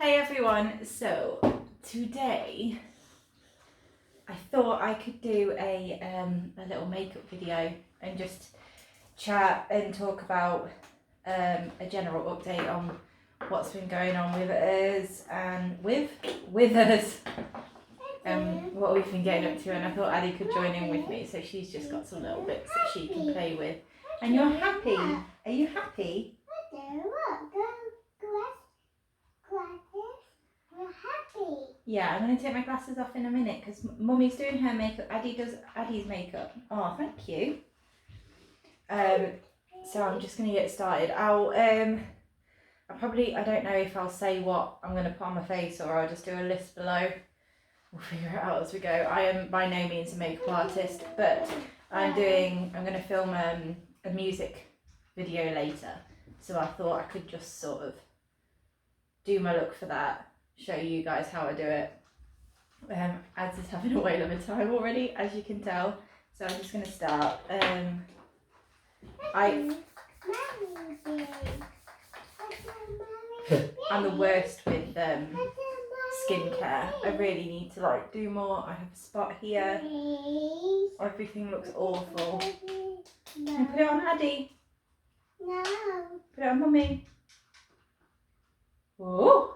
Hey everyone, so today I thought I could do a little makeup video and just chat and talk about a general update on what's been going on with us and with us what we've been getting up to, and I thought Addie could join in with me, so she's just got some little bits that she can play with. And you're happy? Are you happy? Yeah, I'm going to take my glasses off in a minute because Mummy's doing her makeup. Addie does Addie's makeup. Oh, thank you. So I'm just going to get started. I don't know if I'll say what I'm going to put on my face or I'll just do a list below. We'll figure it out as we go. I am by no means a makeup artist, but I'm going to film a music video later. So I thought I could just sort of do my look for that, show you guys how I do it. Ads is having a whale of a time already, as you can tell. So I'm just going to start. I'm the worst with skincare. I really need to do more. I have a spot here. Everything looks awful. Can you put it on Addie? No. Put it on Mummy. Oh.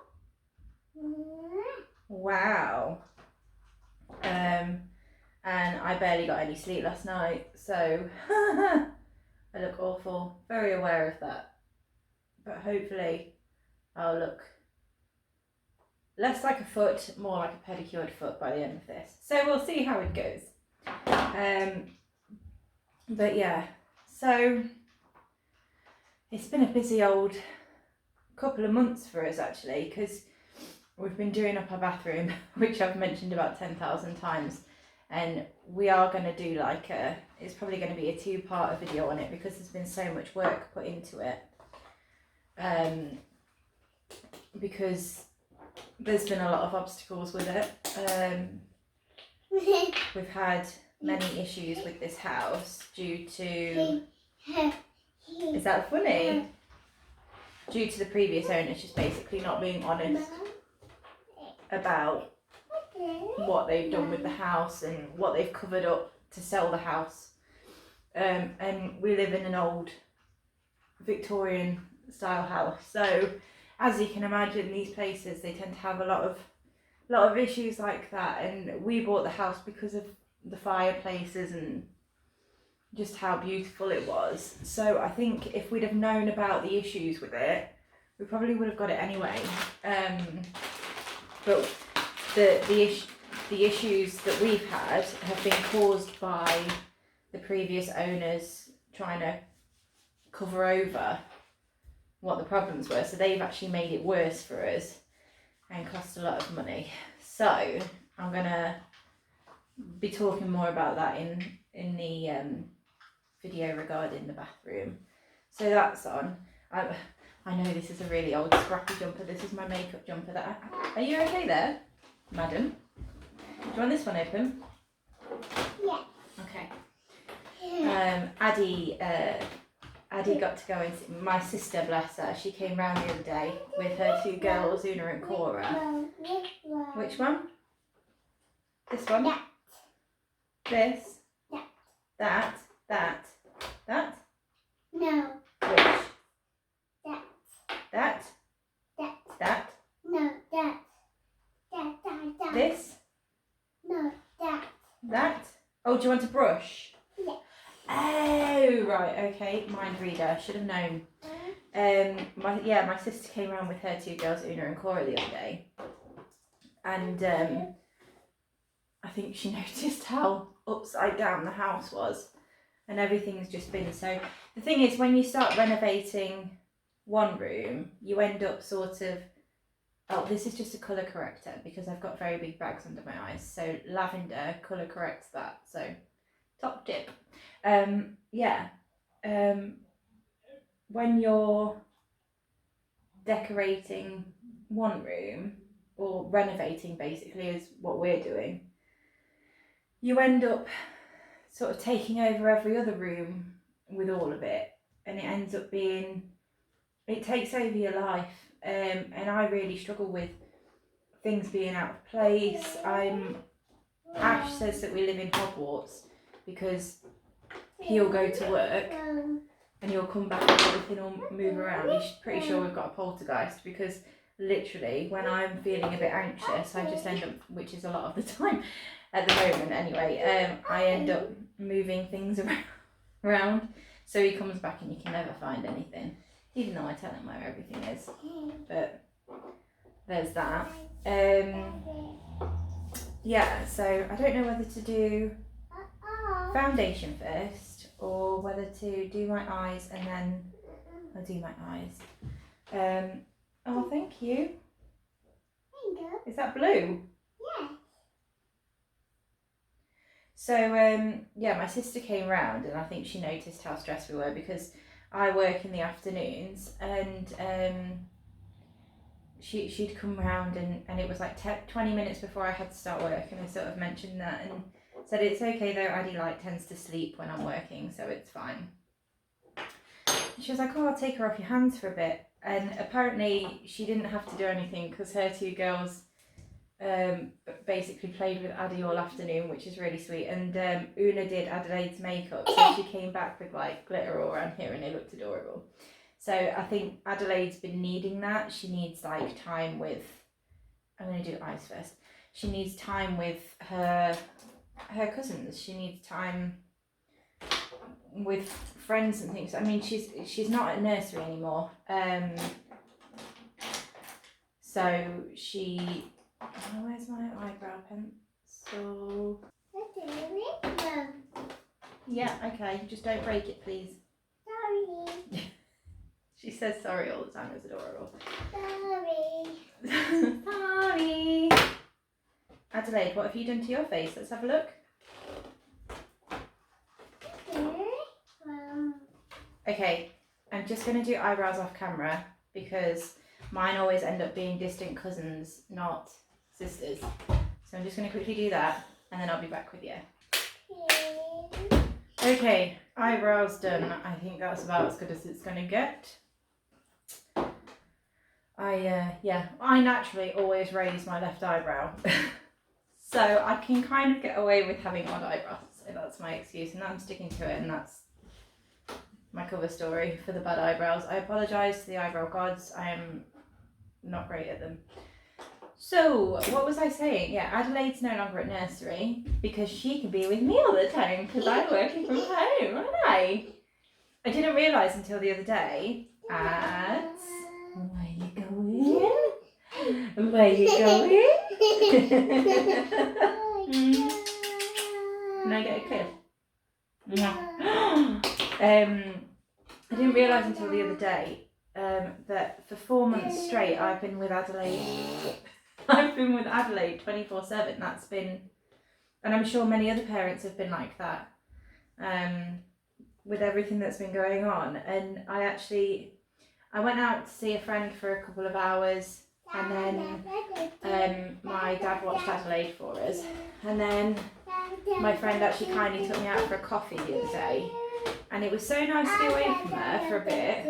Wow. And I barely got any sleep last night, so I look awful. Very aware of that. But hopefully I'll look less like a foot, more like a pedicured foot by the end of this. So we'll see how it goes. But yeah, so it's been a busy old couple of months for us actually, because we've been doing up our bathroom, which I've mentioned about 10,000 times, and we are going to do it's probably going to be a two-part video on it because there's been so much work put into it, because there's been a lot of obstacles with it. We've had many issues with this house due to, is that funny? Due to the previous owners just basically not being honest about what they've done with the house and what they've covered up to sell the house. And we live in an old Victorian style house, so as you can imagine, these places, they tend to have a lot of issues like that, and we bought the house because of the fireplaces and just how beautiful it was. So I think if we'd have known about the issues with it, we probably would have got it anyway. But the issues that we've had have been caused by the previous owners trying to cover over what the problems were. So they've actually made it worse for us and cost a lot of money. So I'm gonna be talking more about that in the video regarding the bathroom. So that's on. I know this is a really old scrappy jumper. This is my makeup jumper. Are you okay there, madam? Do you want this one open? Yeah. Okay. Addie got to go and see my sister, bless her. She came round the other day with her two girls, Una and Cora. Which one? This one? Yeah. This? Yeah. That? No. Which? That. That? No. That. This? No. That? Oh, do you want a brush? Yeah. Oh, right, okay. Mind reader, should have known. My sister came around with her two girls, Una and Cora, the other day. And I think she noticed how upside down the house was. And everything's just been so... The thing is, when you start renovating one room, you end up sort of... Oh, this is just a colour corrector because I've got very big bags under my eyes. So lavender colour corrects that. So top tip. When you're decorating one room, or renovating basically is what we're doing, you end up sort of taking over every other room with all of it, and it ends up being it takes over your life, and I really struggle with things being out of place. Ash says that we live in Hogwarts because he'll go to work and he'll come back and everything will move around. He's pretty sure we've got a poltergeist because literally when I'm feeling a bit anxious, I just end up, which is a lot of the time at the moment anyway, I end up moving things around. So he comes back and you can never find anything, even though I tell him where everything is. But there's that. Yeah, so I don't know whether to do foundation first or whether to do my eyes and then I'll do my eyes. Oh, thank you. Is that blue? Yeah. So, yeah, my sister came round and I think she noticed how stressed we were because I work in the afternoons and she'd come round and it was like 20 minutes before I had to start work and I sort of mentioned that and said it's okay though, Addie like tends to sleep when I'm working, so it's fine. And she was like, oh, I'll take her off your hands for a bit. And apparently she didn't have to do anything because her two girls basically played with Addie all afternoon, which is really sweet. And Una did Adelaide's makeup, so she came back with like glitter all around here and it looked adorable. So I think Adelaide's been needing that. She needs like time with, I'm going to do eyes first. She needs time with her cousins. She needs time with friends and things. I mean, she's not at nursery anymore. So she, oh, where's my eyebrow pencil? Yeah, okay, just don't break it, please. Sorry. She says sorry all the time, it's adorable. Sorry. Sorry. Adelaide, what have you done to your face? Let's have a look. Okay, I'm just going to do eyebrows off camera because mine always end up being distant cousins, not sisters. So I'm just going to quickly do that and then I'll be back with you. Okay, eyebrows done. I think that's about as good as it's going to get. I naturally always raise my left eyebrow. So I can kind of get away with having odd eyebrows. So that's my excuse and I'm sticking to it and that's my cover story for the bad eyebrows. I apologise to the eyebrow gods. I am not great at them. So, what was I saying? Yeah, Adelaide's no longer at nursery because she can be with me all the time because I'm working from home, aren't I? I didn't realise until the other day where you going? Where you going? Can I get a kiss? I didn't realise until the other day that for 4 months straight I've been with Adelaide. I've been with Adelaide 24/7. That's been, and I'm sure many other parents have been like that with everything that's been going on. And I went out to see a friend for a couple of hours and then my dad watched Adelaide for us. And then my friend actually kindly took me out for a coffee the other day. And it was so nice to be away from her for a bit.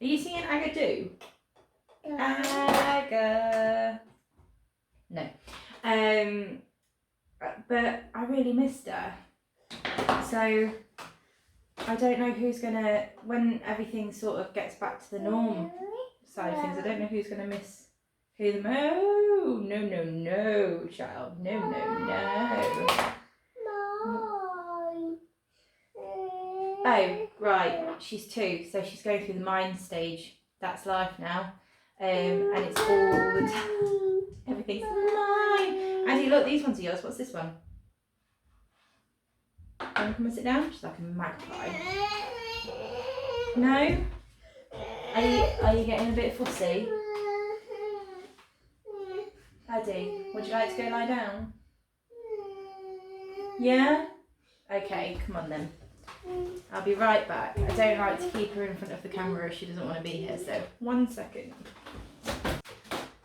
Are you singing Agadoo? Aga. No. But I really missed her. So I don't know who's gonna, when everything sort of gets back to the norm side of things, I don't know who's gonna miss who the no, child. No. Oh, right, she's 2, so she's going through the mind stage. That's life now. And it's all the time. Everything's mine. Andy, look, these ones are yours. What's this one? Want to come and sit down? She's like a magpie. No? Are you getting a bit fussy? Addy, would you like to go lie down? Yeah? Okay, come on then. I'll be right back. I don't like to keep her in front of the camera if she doesn't want to be here, so 1 second.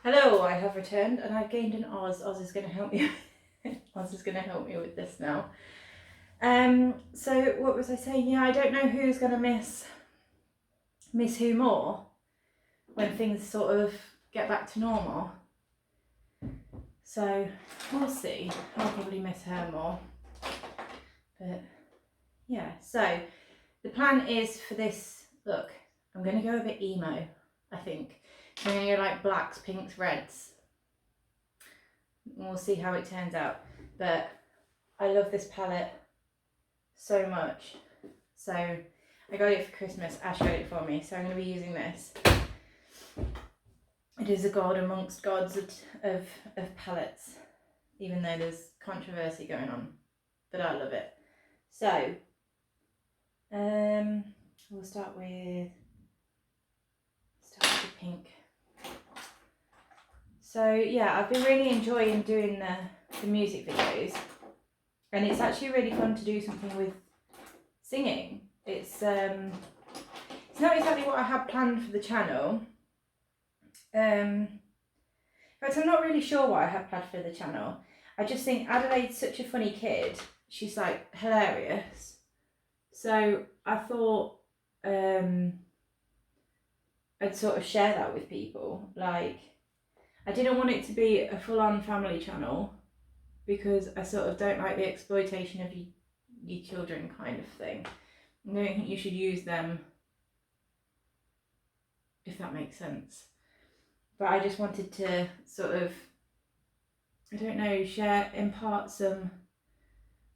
Hello, I have returned and I've gained an Oz. Oz is going to help me. Oz is going to help me with this now. So what was I saying? Yeah, I don't know who's going to miss miss who more when things sort of get back to normal. So we'll see. I'll probably miss her more. But yeah, so the plan is for this, look, I'm going to go a bit emo, I think. I'm going to go like blacks, pinks, reds. We'll see how it turns out. But I love this palette so much. So I got it for Christmas. Ash got it for me. So I'm going to be using this. It is a god amongst gods of palettes, even though there's controversy going on. But I love it. So we'll start with the pink. So yeah, I've been really enjoying doing the music videos, and it's actually really fun to do something with singing. It's not exactly what I had planned for the channel. In fact, I'm not really sure what I had planned for the channel. I just think Adelaide's such a funny kid. She's like hilarious. So I thought I'd sort of share that with people. Like, I didn't want it to be a full-on family channel because I sort of don't like the exploitation of your children kind of thing. I don't think you should use them, if that makes sense. But I just wanted to sort of, I don't know, impart some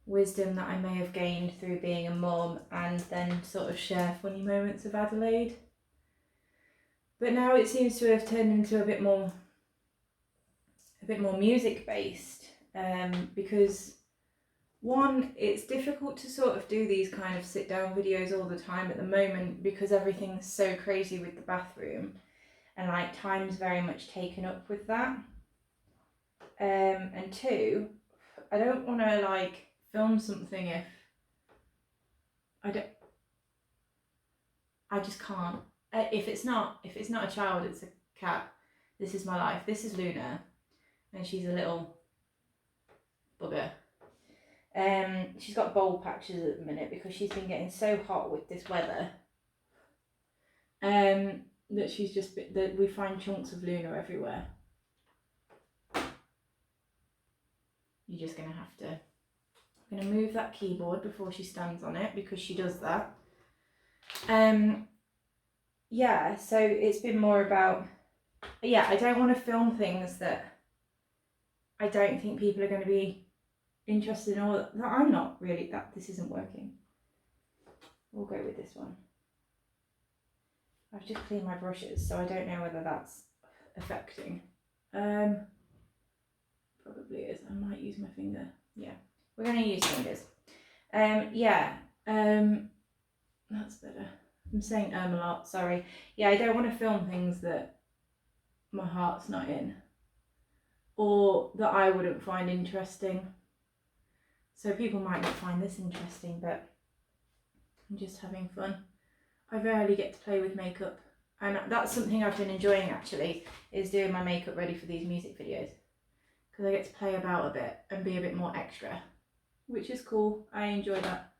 wisdom that I may have gained through being a mum, and then sort of share funny moments of Adelaide. But now it seems to have turned into a bit more music based, because one, it's difficult to sort of do these kind of sit down videos all the time at the moment because everything's so crazy with the bathroom, and like time's very much taken up with that. And two, I don't want to like film something if I just can't. If it's not a child, it's a cat. This is my life. This is Luna, and she's a little bugger. She's got bowl patches at the minute because she's been getting so hot with this weather. That she's just that we find chunks of Luna everywhere. You're just gonna have to. I'm gonna move that keyboard before she stands on it because she does that. Yeah, so it's been more about, yeah, I don't want to film things that I don't think people are going to be interested in, or that I'm not really, that this isn't working. We'll go with this one. I've just cleaned my brushes, so I don't know whether that's affecting. Probably is. I might use my finger. Yeah, we're going to use fingers. That's better. I'm saying a lot, sorry. Yeah, I don't want to film things that my heart's not in, or that I wouldn't find interesting. So people might not find this interesting, but I'm just having fun. I rarely get to play with makeup, and that's something I've been enjoying actually, is doing my makeup ready for these music videos, because I get to play about a bit and be a bit more extra, which is cool. I enjoy that.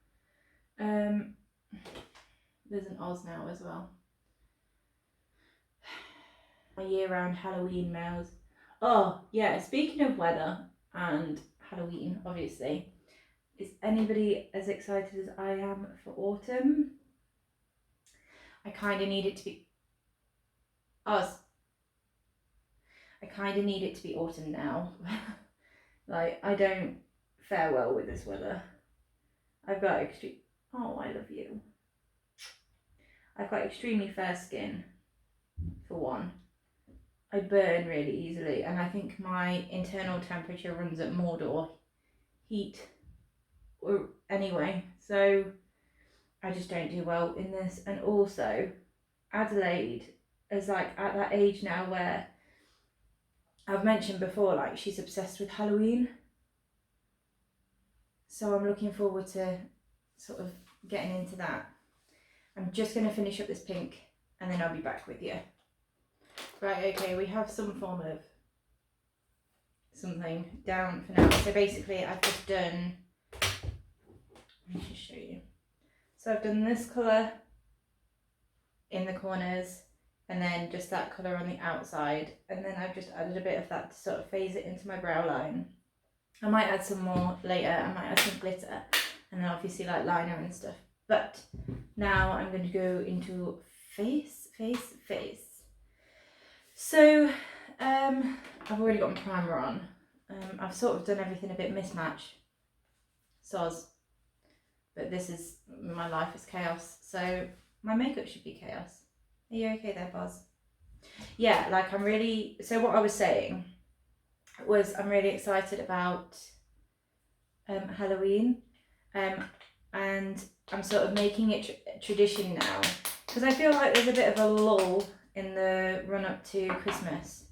There's an Oz now as well. My year-round Halloween mouse. Oh yeah, speaking of weather and Halloween, obviously, is anybody as excited as I am for autumn? I kind of need it to be Oz. I kind of need it to be autumn now. Like, I don't fare well with this weather. I've got oh, I love you. I've got extremely fair skin, for one. I burn really easily, and I think my internal temperature runs at Mordor heat or anyway, so I just don't do well in this. And also, Adelaide is like at that age now where I've mentioned before, like, she's obsessed with Halloween. So I'm looking forward to sort of getting into that. I'm just going to finish up this pink and then I'll be back with you. Right, okay, we have some form of something down for now. So basically I've just done, let me just show you. So I've done this colour in the corners, and then just that colour on the outside, and then I've just added a bit of that to sort of phase it into my brow line. I might add some more later, I might add some glitter, and then obviously like liner and stuff. But now I'm going to go into face. So I've already got my primer on. I've sort of done everything a bit mismatch. Soz. But this is, my life is chaos. So my makeup should be chaos. Are you okay there, Boz? Yeah, like so what I was saying was I'm really excited about Halloween. And I'm sort of making it tradition now. Because I feel like there's a bit of a lull in the run up to Christmas.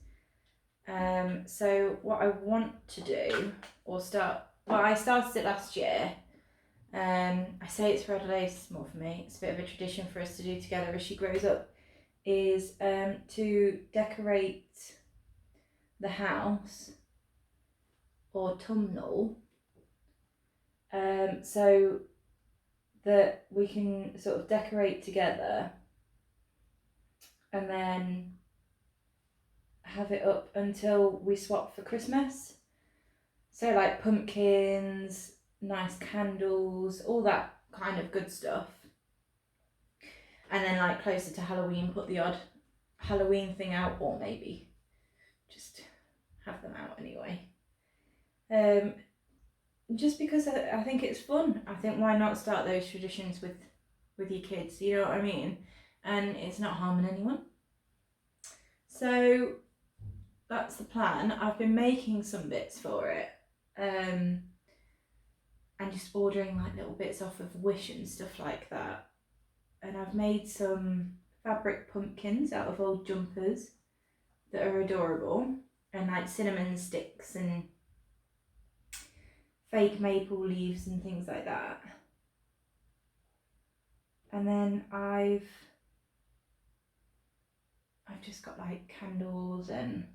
So what I want to do, I started it last year. I say it's for Adelaide, it's more for me. It's a bit of a tradition for us to do together as she grows up, is to decorate the house autumnal, so that we can sort of decorate together and then have it up until we swap for Christmas. So like pumpkins, nice candles, all that kind of good stuff. And then like closer to Halloween, put the odd Halloween thing out, or maybe just have them out anyway. Just because I think it's fun. I think why not start those traditions with your kids, you know what I mean? And it's not harming anyone. So that's the plan. I've been making some bits for it. And just ordering like little bits off of Wish and stuff like that. And I've made some fabric pumpkins out of old jumpers that are adorable, and like cinnamon sticks and fake maple leaves and things like that. And then I've just got like candles and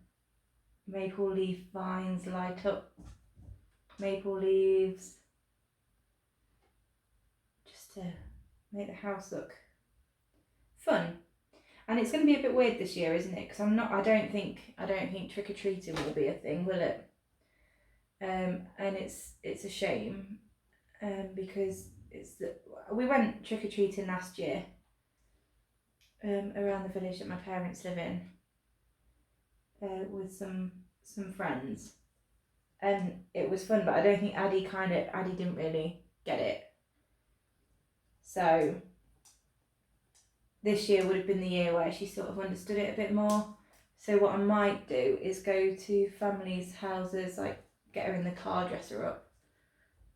maple leaf vines, light up maple leaves, just to make the house look fun. And it's going to be a bit weird this year, isn't it? Because I don't think trick-or-treating will be a thing, will it? And it's a shame, because we went trick-or-treating last year around the village that my parents live in, with some friends, and it was fun, but I don't think Addie didn't really get it. So this year would have been the year where she sort of understood it a bit more. So what I might do is go to families' houses, like get her in the car, dress her up,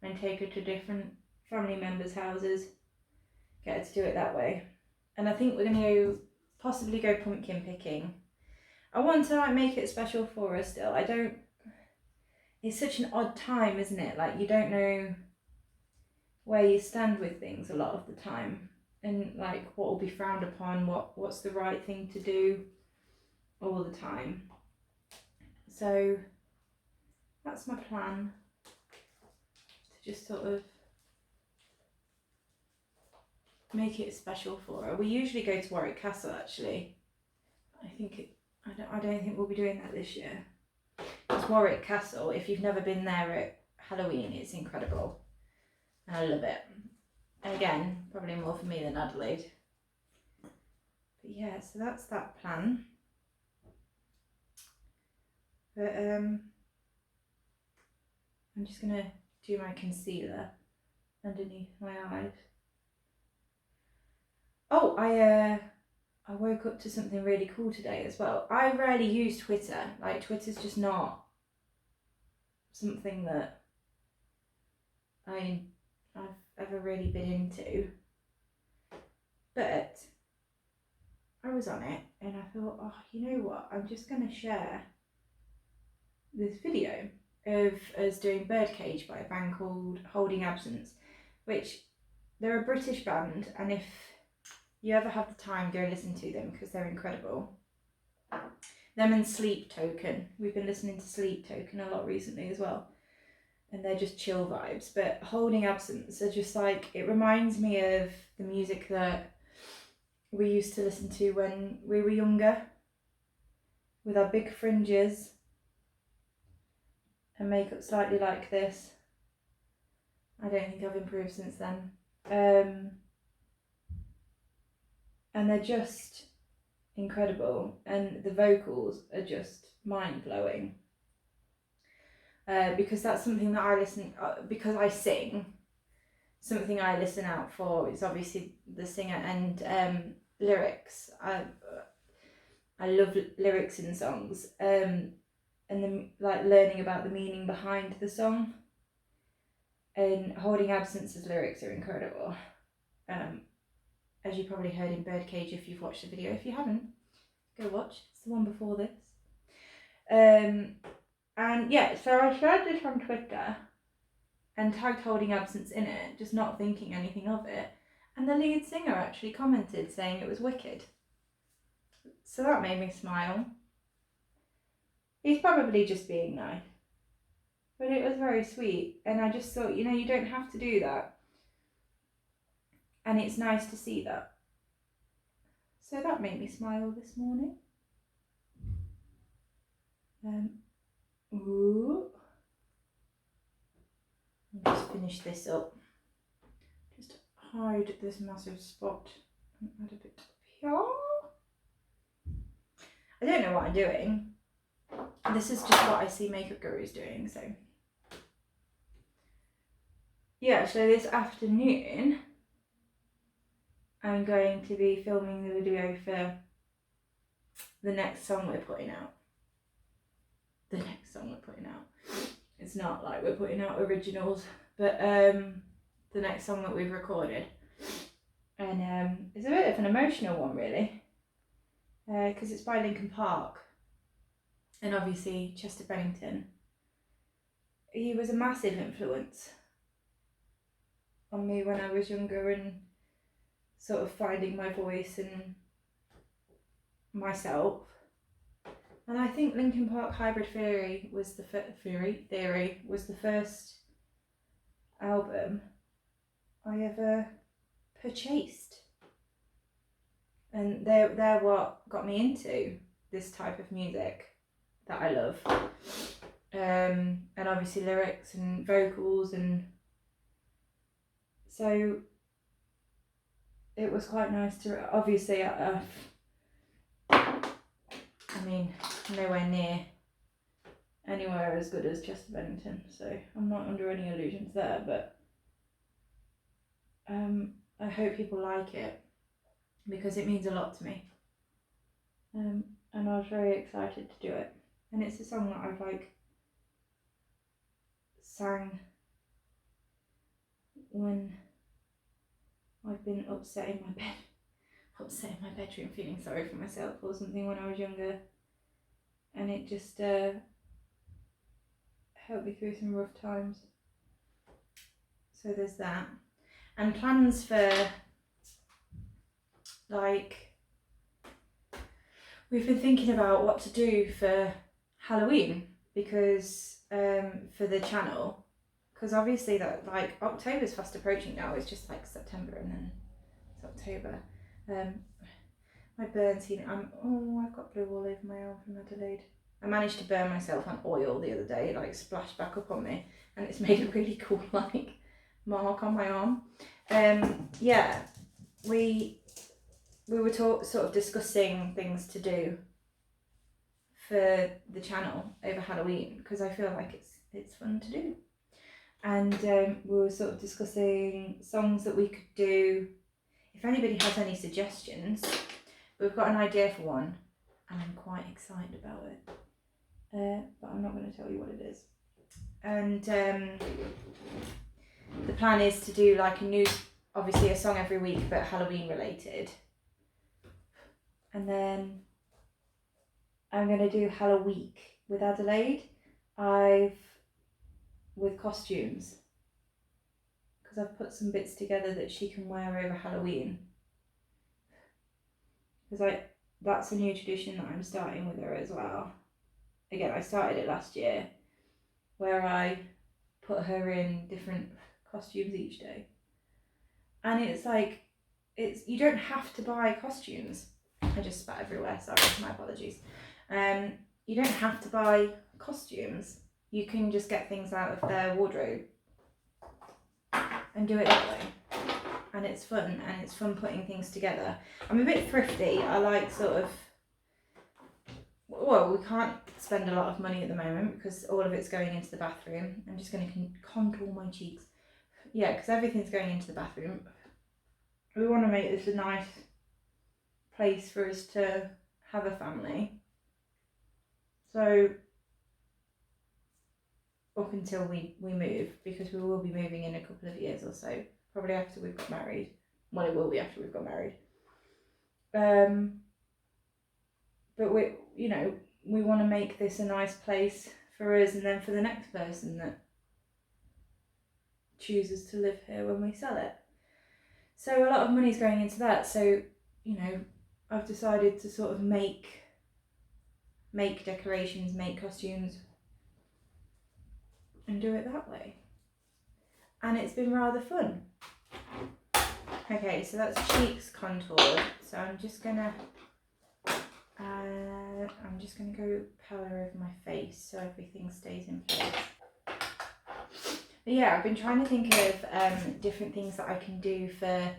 and take her to different family members' houses, get her to do it that way. And I think we're going to possibly go pumpkin picking. I want to like make it special for her still. It's such an odd time, isn't it? Like you don't know where you stand with things a lot of the time, and like what will be frowned upon, what's the right thing to do all the time. So that's my plan, to just sort of make it special for her. We usually go to Warwick Castle actually. I don't think we'll be doing that this year. It's Warwick Castle. If you've never been there at Halloween, it's incredible. And I love it. And again, probably more for me than Adelaide. But yeah, so that's that plan. But I'm just gonna do my concealer underneath my eyes. Oh, I woke up to something really cool today as well. I rarely use Twitter. Like Twitter's just not something that I've ever really been into. But I was on it and I thought, oh, you know what? I'm just gonna share this video of us doing Birdcage by a band called Holding Absence, which they're a British band, and if you ever have the time, go listen to them because they're incredible. Them and Sleep Token. We've been listening to Sleep Token a lot recently as well, and they're just chill vibes. But Holding Absence are just like, it reminds me of the music that we used to listen to when we were younger, with our big fringes and makeup slightly like this. I don't think I've improved since then. And they're just incredible, and the vocals are just mind-blowing. Because that's something that I listen, because I sing, something I listen out for is obviously the singer and lyrics. I love lyrics in songs, and then like learning about the meaning behind the song. And Holding Absence's lyrics are incredible. As you probably heard in Birdcage if you've watched the video. If you haven't, go watch. It's the one before this. And yeah, so I shared this on Twitter and tagged Holding Absence in it, just not thinking anything of it. And the lead singer actually commented saying it was wicked. So that made me smile. He's probably just being nice. But it was very sweet. And I just thought, you don't have to do that. And it's nice to see that. So that made me smile this morning. Ooh. I'll just finish this up. Just hide this massive spot and add a bit up here. I don't know what I'm doing. This is just what I see makeup gurus doing, so. Yeah, so this afternoon, I'm going to be filming the video for the next song we're putting out. It's not like we're putting out originals, but the next song that we've recorded. And it's a bit of an emotional one, really, because it's by Linkin Park. And obviously Chester Bennington. He was a massive influence on me when I was younger and sort of finding my voice and myself. And I think Linkin Park Hybrid Theory was the first album I ever purchased. And they're what got me into this type of music that I love. And obviously lyrics and vocals, and so it was quite nice to, obviously, I mean, nowhere near anywhere as good as Chester Bennington, so I'm not under any illusions there, but I hope people like it, because it means a lot to me, and I was very excited to do it. And it's a song that I've sang when I've been upset in my bedroom, feeling sorry for myself or something when I was younger, and it just helped me through some rough times. So there's that, and plans for, we've been thinking about what to do for Halloween, because for the channel, because obviously that October's fast approaching now. It's just September and then it's October. My burns healing. I've got blue all over my arm from Adelaide. I managed to burn myself on oil the other day. It splashed back up on me, and it's made a really cool mark on my arm. Yeah, we were sort of discussing things to do for the channel over Halloween, because I feel like it's fun to do. And we were sort of discussing songs that we could do. If anybody has any suggestions, we've got an idea for one, and I'm quite excited about it. But I'm not going to tell you what it is. And the plan is to do obviously a song every week, but Halloween related. And then I'm going to do Halloweek with Adelaide. With costumes, because I've put some bits together that she can wear over Halloween, because that's a new tradition that I'm starting with her as well. Again, I started it last year, where I put her in different costumes each day, and it's you don't have to buy costumes. I just spat everywhere, sorry, my apologies. You don't have to buy costumes. You can just get things out of their wardrobe and do it that way. And it's fun, and it's fun putting things together. I'm a bit thrifty. I like sort of, well, we can't spend a lot of money at the moment because all of it's going into the bathroom. I'm just going to contour my cheeks. Yeah, because everything's going into the bathroom. We want to make this a nice place for us to have a family. So, up until we move, because we will be moving in a couple of years or so, probably after we've got married. Well, it will be after we've got married. But we want to make this a nice place for us and then for the next person that chooses to live here when we sell it. So a lot of money's going into that. So, I've decided to sort of make decorations, make costumes, and do it that way. And it's been rather fun. Okay, so that's cheeks contoured. So I'm just gonna go powder over my face so everything stays in place. But yeah, I've been trying to think of different things that I can do for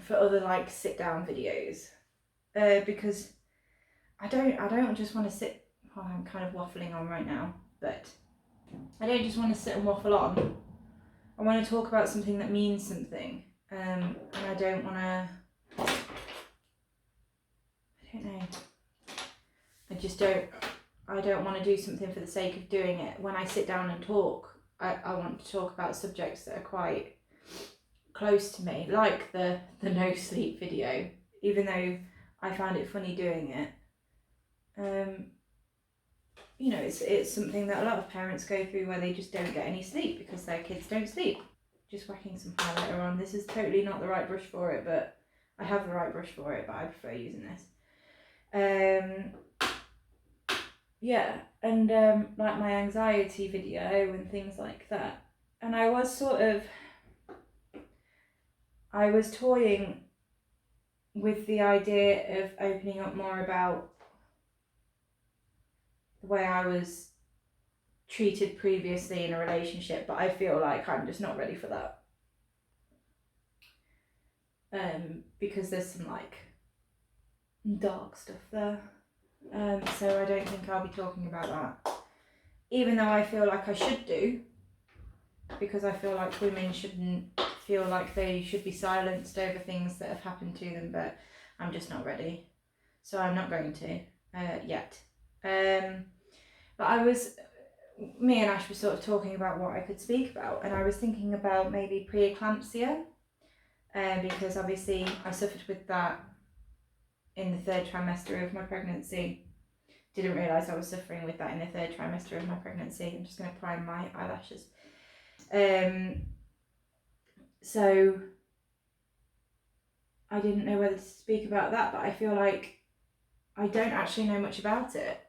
other like sit down videos, because I don't just want to sit. Well, I'm kind of waffling on right now, but I don't just want to sit and waffle on. I want to talk about something that means something, and I don't want to. I don't know. I don't want to do something for the sake of doing it. When I sit down and talk, I want to talk about subjects that are quite close to me, like the no sleep video, even though I found it funny doing it. It's something that a lot of parents go through where they just don't get any sleep because their kids don't sleep. Just whacking some highlighter on. This is totally not the right brush for it, but I have the right brush for it, but I prefer using this. Yeah, and like my anxiety video and things like that. And I was toying with the idea of opening up more about the way I was treated previously in a relationship, but I feel like I'm just not ready for that. Because there's some like dark stuff there. So I don't think I'll be talking about that. Even though I feel like I should do, because I feel like women shouldn't feel like they should be silenced over things that have happened to them, but I'm just not ready. So I'm not going to yet. But me and Ash were sort of talking about what I could speak about, and I was thinking about maybe preeclampsia, because obviously I suffered with that in the third trimester of my pregnancy. Didn't realise I was suffering with that in the third trimester of my pregnancy. I'm just going to prime my eyelashes. So I didn't know whether to speak about that, but I feel like I don't actually know much about it.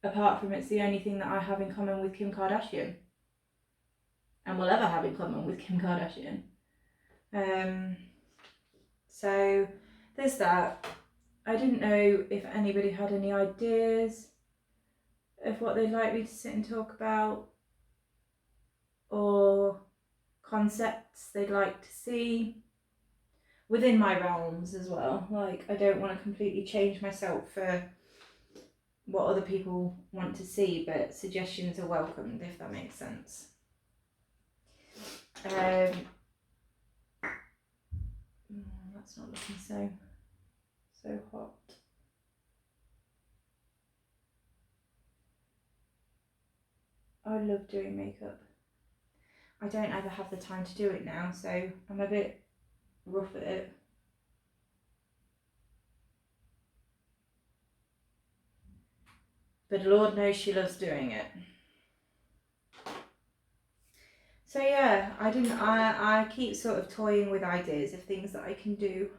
Apart from it's the only thing that I have in common with Kim Kardashian. And will ever have in common with Kim Kardashian. So there's that. I didn't know if anybody had any ideas of what they'd like me to sit and talk about, or concepts they'd like to see within my realms as well. Like, I don't want to completely change myself for what other people want to see, but suggestions are welcomed, if that makes sense. That's not looking so hot. I love doing makeup. I don't ever have the time to do it now, so I'm a bit rough at it. But Lord knows she loves doing it. So yeah, I keep sort of toying with ideas of things that I can do.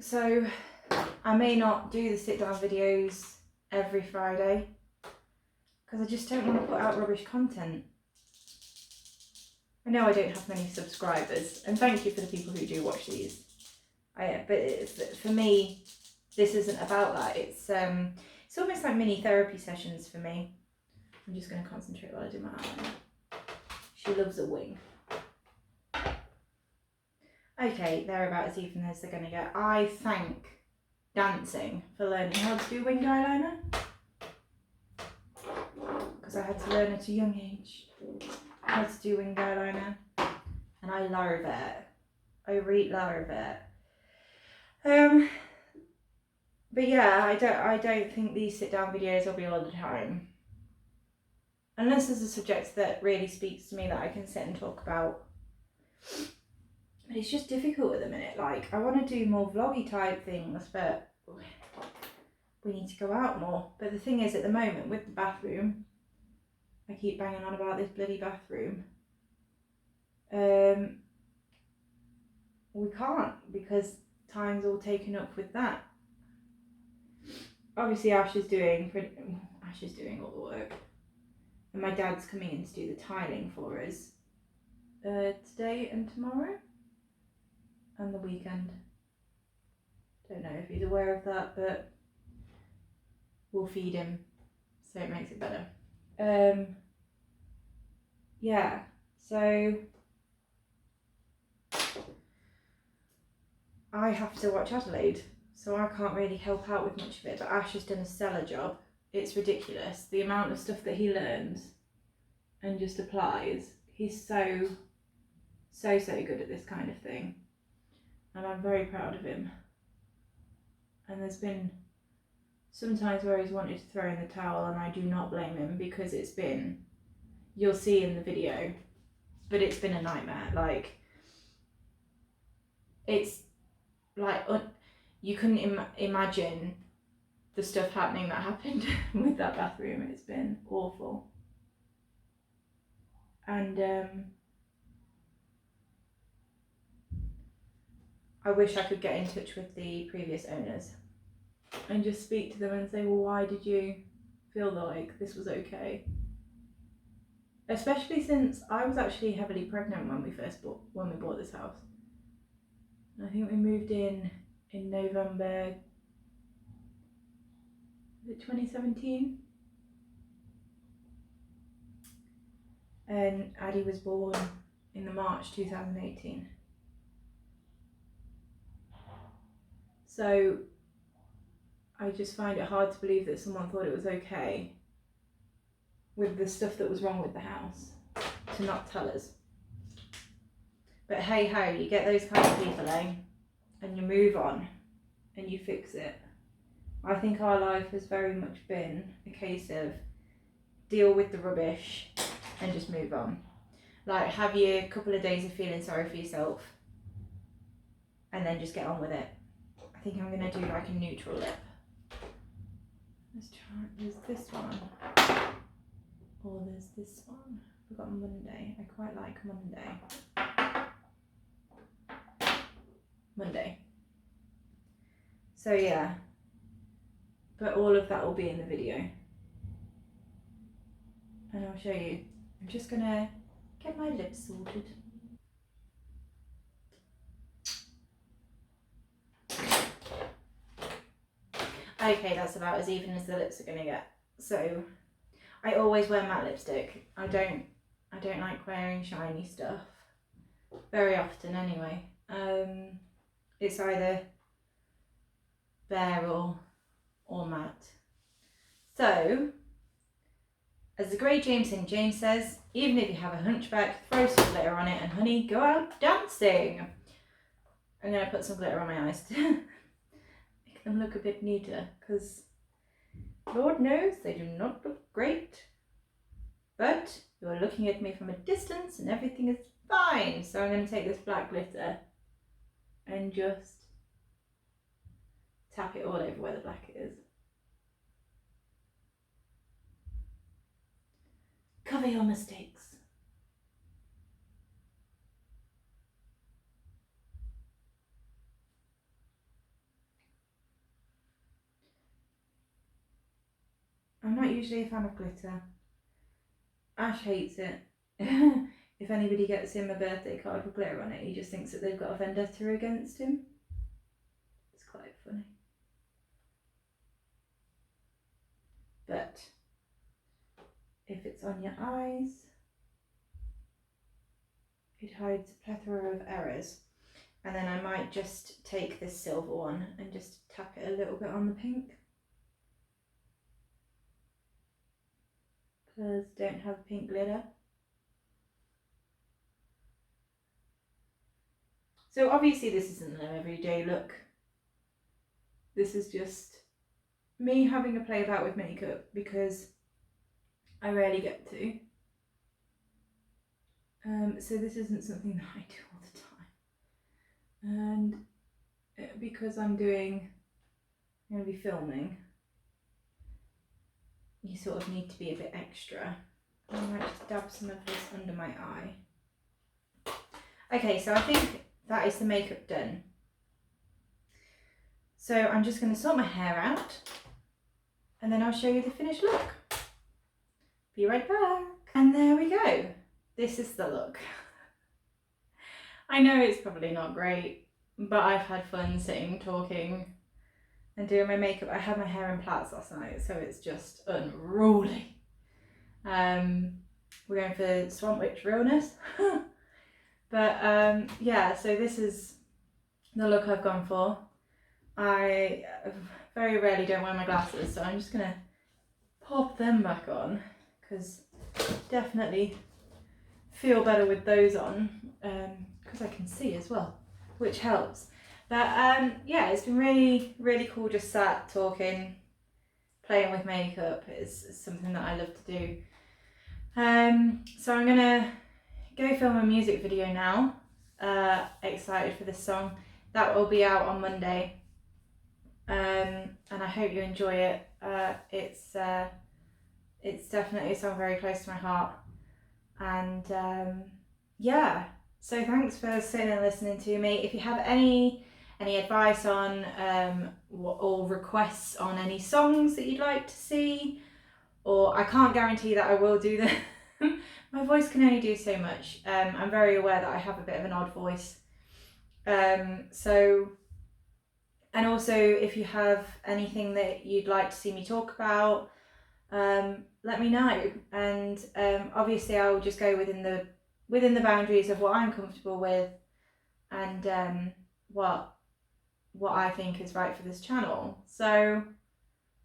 So I may not do the sit down videos every Friday, because I just don't want to put out rubbish content. I know I don't have many subscribers, and thank you for the people who do watch these. But for me, this isn't about that. It's almost like mini therapy sessions for me. I'm just going to concentrate while I do my eyeliner. She loves a wing. Okay, they're about as even as they're going to get. I thank dancing for learning how to do winged eyeliner, because I had to learn at a young age how to do winged eyeliner, and I love it. I really love it. But yeah, I don't think these sit down videos will be all the time, unless there's a subject that really speaks to me that I can sit and talk about. But it's just difficult at the minute. Like, I want to do more vloggy type things, but we need to go out more. But the thing is, at the moment with the bathroom, I keep banging on about this bloody bathroom. We can't, because time's all taken up with that. Obviously Ash is doing all the work, and my dad's coming in to do the tiling for us today and tomorrow and the weekend. Don't know if he's aware of that, but we'll feed him, so it makes it better. Yeah, so I have to watch Adelaide, so I can't really help out with much of it, but Ash has done a stellar job. It's ridiculous, the amount of stuff that he learns and just applies. He's so good at this kind of thing, and I'm very proud of him. And there's been some times where he's wanted to throw in the towel, and I do not blame him, because it's been, you'll see in the video, but it's been a nightmare. Like, it's like you couldn't imagine the stuff happening that happened with that bathroom. It's been awful. And I wish I could get in touch with the previous owners and just speak to them and say, well, why did you feel like this was okay? Especially since I was actually heavily pregnant when we bought this house. I think we moved in November 2017, and Addie was born in the March 2018. So I just find it hard to believe that someone thought it was okay, with the stuff that was wrong with the house, to not tell us. But hey ho, you get those kind of people, eh? And you move on and you fix it. I think our life has very much been a case of deal with the rubbish and just move on. Like, have your couple of days of feeling sorry for yourself and then just get on with it. I think I'm going to do like a neutral lip. Let's try, there's this one, or there's this one. We've got Monday. I quite like Monday. So yeah, but all of that will be in the video, and I'll show you. I'm just gonna get my lips sorted. Okay, that's about as even as the lips are gonna get. So I always wear matte lipstick. I don't like wearing shiny stuff very often anyway. It's either bare or matte. So, as the great James St. James says, even if you have a hunchback, throw some glitter on it, and honey, go out dancing. I'm going to put some glitter on my eyes to make them look a bit neater, because Lord knows they do not look great. But you're looking at me from a distance and everything is fine. So I'm going to take this black glitter and just tap it all over where the black is. Cover your mistakes. I'm not usually a fan of glitter. Ash hates it. if anybody gets him a birthday card with glitter on it, he just thinks that they've got a vendetta against him. It's quite funny. But if it's on your eyes, it hides a plethora of errors. And then I might just take this silver one and just tap it a little bit on the pink. Because don't have pink glitter. So obviously this isn't an everyday look. This is just me having a play about with makeup because I rarely get to. So this isn't something that I do all the time. And because I'm going to be filming, you sort of need to be a bit extra. I might just dab some of this under my eye. Okay, so I think that is the makeup done. So I'm just going to sort my hair out and then I'll show you the finished look. Be right back. And there we go. This is the look. I know it's probably not great, but I've had fun sitting, talking and doing my makeup. I had my hair in plaits last night, so it's just unruly. We're going for Swamp Witch realness. But yeah, so this is the look I've gone for. I very rarely don't wear my glasses, so I'm just gonna pop them back on because definitely feel better with those on because I can see as well, which helps. But yeah, it's been really cool just sat talking, playing with makeup. It's something that I love to do. So I'm gonna go film a music video now. Excited for this song. That will be out on Monday. And I hope you enjoy it. It's definitely a song very close to my heart. And yeah, so thanks for sitting and listening to me. If you have any advice on or requests on any songs that you'd like to see, or I can't guarantee that I will do them. My voice can only do so much. I'm very aware that I have a bit of an odd voice. So, and also if you have anything that you'd like to see me talk about, let me know. And obviously I'll just go within the boundaries of what I'm comfortable with and what I think is right for this channel. So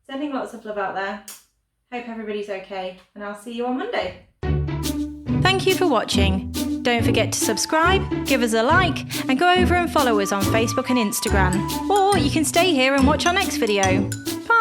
sending lots of love out there. Hope everybody's okay, and I'll see you on Monday. Thank you for watching. Don't forget to subscribe, give us a like, and go over and follow us on Facebook and Instagram. Or you can stay here and watch our next video. Bye!